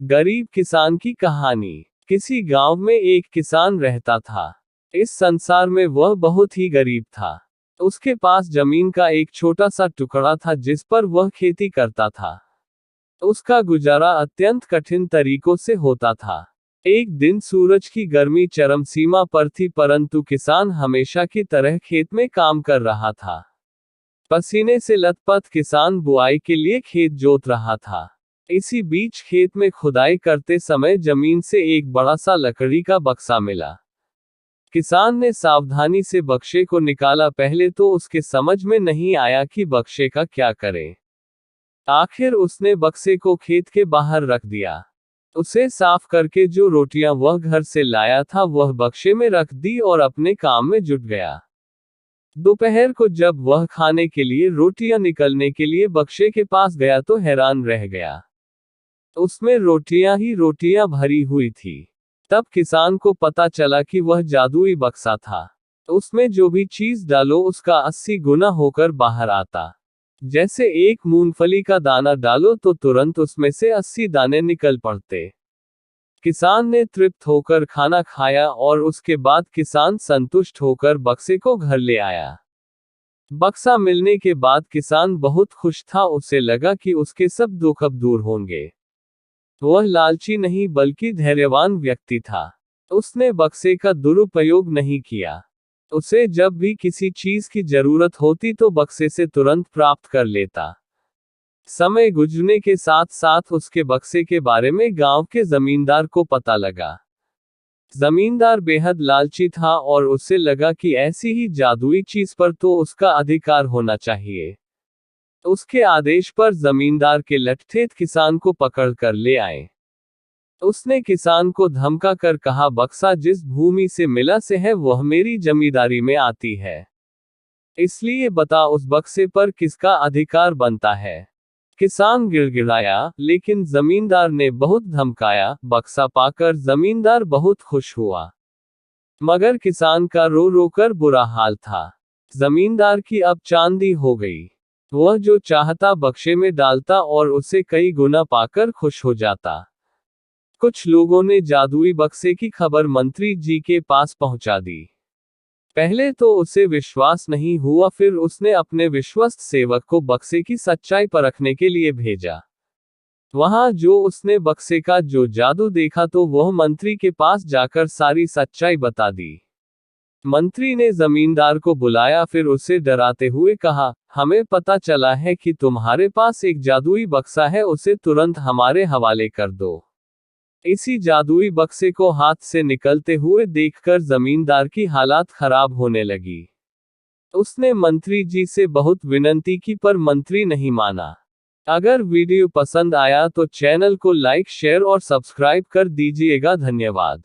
गरीब किसान की कहानी। किसी गांव में एक किसान रहता था। इस संसार में वह बहुत ही गरीब था। उसके पास जमीन का एक छोटा सा टुकड़ा था जिस पर वह खेती करता था। उसका गुजारा अत्यंत कठिन तरीकों से होता था। एक दिन सूरज की गर्मी चरम सीमा पर थी, परंतु किसान हमेशा की तरह खेत में काम कर रहा था। पसीने से लथपथ किसान बुआई के लिए खेत जोत रहा था। इसी बीच खेत में खुदाई करते समय जमीन से एक बड़ा सा लकड़ी का बक्सा मिला। किसान ने सावधानी से बक्से को निकाला। पहले तो उसके समझ में नहीं आया कि बक्से का क्या करे। आखिर उसने बक्से को खेत के बाहर रख दिया। उसे साफ करके जो रोटियां वह घर से लाया था वह बक्से में रख दी और अपने काम में जुट गया। दोपहर को जब वह खाने के लिए रोटियां निकलने के लिए बक्से के पास गया तो हैरान रह गया। उसमें रोटियां ही रोटियां भरी हुई थी। तब किसान को पता चला कि वह जादुई बक्सा था। उसमें जो भी चीज डालो उसका 80 गुना होकर बाहर आता। जैसे एक मूंगफली का दाना डालो तो तुरंत उसमें से 80 दाने निकल पड़ते। किसान ने तृप्त होकर खाना खाया और उसके बाद किसान संतुष्ट होकर बक्से को घर ले आया। बक्सा मिलने के बाद किसान बहुत खुश था। उसे लगा कि उसके सब दुख अब दूर होंगे। वह लालची नहीं बल्कि धैर्यवान व्यक्ति था। उसने बक्से का दुरुपयोग नहीं किया। उसे जब भी किसी चीज की जरूरत होती तो बक्से से तुरंत प्राप्त कर लेता। समय गुजरने के साथ साथ उसके बक्से के बारे में गांव के जमींदार को पता लगा। जमींदार बेहद लालची था और उसे लगा कि ऐसी ही जादुई चीज पर तो उसका अधिकार होना चाहिए। उसके आदेश पर जमींदार के लठठेठ किसान को पकड़ कर ले आए। उसने किसान को धमका कर कहा, बक्सा जिस भूमि से मिला से है वह मेरी जमींदारी में आती है। इसलिए बता उस बक्से पर किसका अधिकार बनता है। किसान गिड़गिड़ाया, लेकिन जमींदार ने बहुत धमकाया। बक्सा पाकर जमींदार बहुत खुश हुआ, मगर किसान का रो रो कर बुरा हाल था। जमींदार की अब चांदी हो गई। वह जो चाहता बक्से में डालता और उसे कई गुना पाकर खुश हो जाता। कुछ लोगों ने जादुई बक्से की खबर मंत्री जी के पास पहुंचा दी। पहले तो उसे विश्वास नहीं हुआ, फिर उसने अपने विश्वस्त सेवक को बक्से की सच्चाई परखने के लिए भेजा। वहां जो उसने बक्से का जो जादू देखा तो वह मंत्री के पास जाकर सारी सच्चाई बता दी। मंत्री ने जमींदार को बुलाया, फिर उसे डराते हुए कहा, हमें पता चला है कि तुम्हारे पास एक जादुई बक्सा है, उसे तुरंत हमारे हवाले कर दो। इसी जादुई बक्से को हाथ से निकलते हुए देखकर जमींदार की हालात खराब होने लगी। उसने मंत्री जी से बहुत विनती की पर मंत्री नहीं माना। अगर वीडियो पसंद आया तो चैनल को लाइक शेयर और सब्सक्राइब कर दीजिएगा। धन्यवाद।